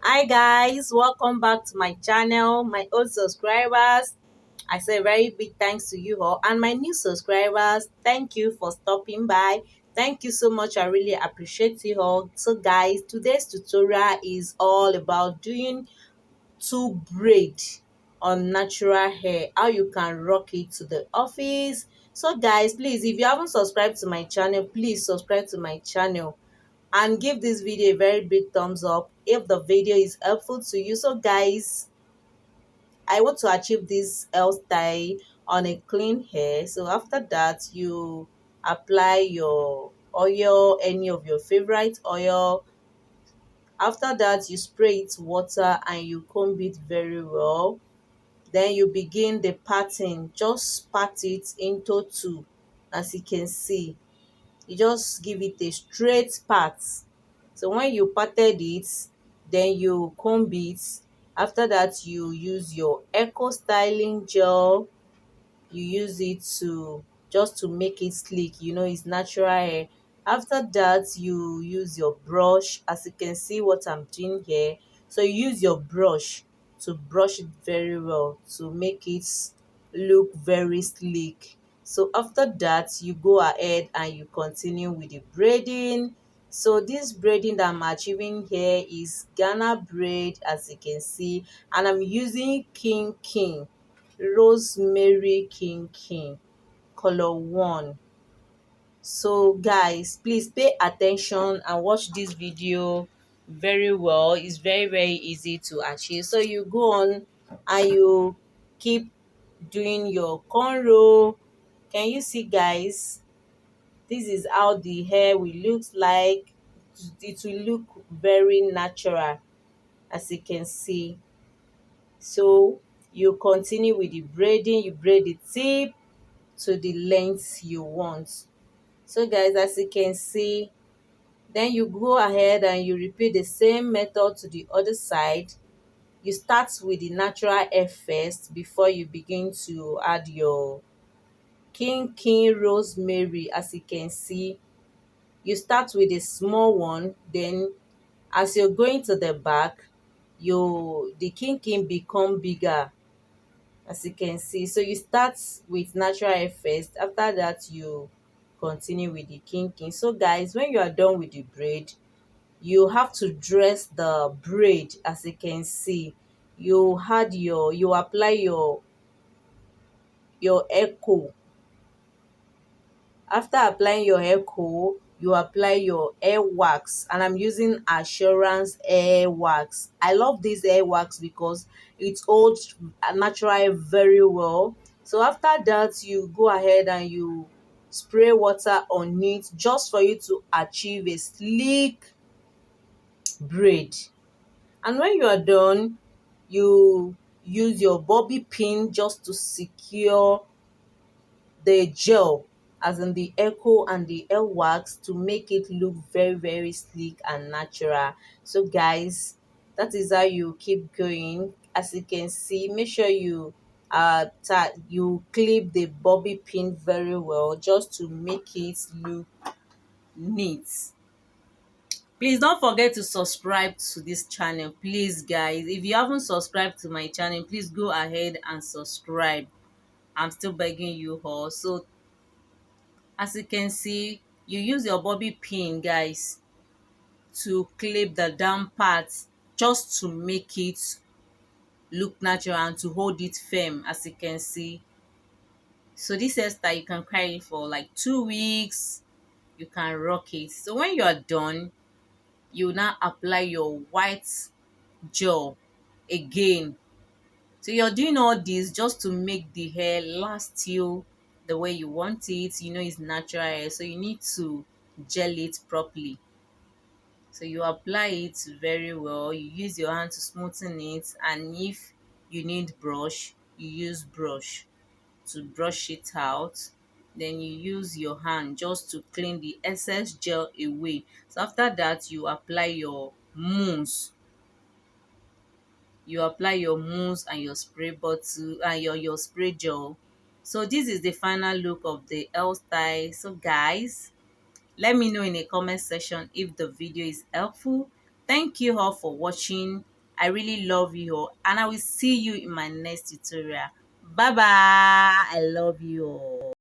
Hi guys, welcome back to my channel, my old subscribers. I say very big thanks to you all, and my new subscribers, thank you for stopping by. Thank you so much. I really appreciate you all. So guys, today's tutorial is all about doing two braid on natural hair, how you can rock it to the office. So guys, please, if you haven't subscribed to my channel, please subscribe to my channel and give this video a very big thumbs up if the video is helpful to you. So guys, I want to achieve this hairstyle on a clean hair. So after that, you apply your oil, any of your favorite oil. After that, you spray it water and you comb it very well. Then you begin the parting. Just part it into two, as you can see. You just give it a straight part. So when you parted it, then you comb it. After that, you use your eco styling gel. You use it to just to make it sleek, it's natural hair. After that, you use your brush, as you can see what I'm doing here. So you use your brush to brush it very well to make it look very sleek. So after that, you go ahead and you continue with the braiding. So this braiding that I'm achieving here is Ghana braid, as you can see, and I'm using kinky Rosemary kinky color 1. So guys, please pay attention and watch this video very well. It's very easy to achieve. So you go on and you keep doing your cornrow. Can you see guys? This is how the hair will look like. It will look very natural, as you can see. So you continue with the braiding. You braid the tip to the length you want. So guys, as you can see, then you go ahead and you repeat the same method to the other side. You start with the natural hair first before you begin to add your kinky rosemary. As you can see, you start with a small one, then as you're going to the back, the kinky become bigger, as you can see. So you start with natural hair first. After that, you continue with the kinking. So guys, when you are done with the braid, you have to dress the braid. As you can see, you apply your echo. After applying your hair coal, you apply your hair wax, and I'm using Assurance hair wax. I love this hair wax because it holds natural hair very well. So after that, you go ahead and you spray water on it just for you to achieve a sleek braid. And when you are done, you use your bobby pin just to secure the gel, as in the echo and the hair wax, to make it look very sleek and natural. So guys, that is how you keep going. As you can see, make sure you you clip the bobby pin very well just to make it look neat. Please don't forget to subscribe to this channel, please guys. If you haven't subscribed to my channel, please go ahead and subscribe. I'm still begging you all. So as you can see, you use your bobby pin guys to clip the down part just to make it look natural and to hold it firm, as you can see. So this hairstyle, you can carry it for like 2 weeks. You can rock it. So when you are done, you now apply your white gel again. So you're doing all this just to make the hair last you the way you want it. It's natural hair, so you need to gel it properly. So you apply it very well. You use your hand to smoothen it, and if you need brush, you use brush to brush it out. Then you use your hand just to clean the excess gel away. So after that, you apply your mousse. You apply your mousse and your spray bottle and your spray gel. So this is the final look of the hairstyle. So guys, let me know in the comment section if the video is helpful. Thank you all for watching. I really love you all, and I will see you in my next tutorial. Bye bye. I love you all.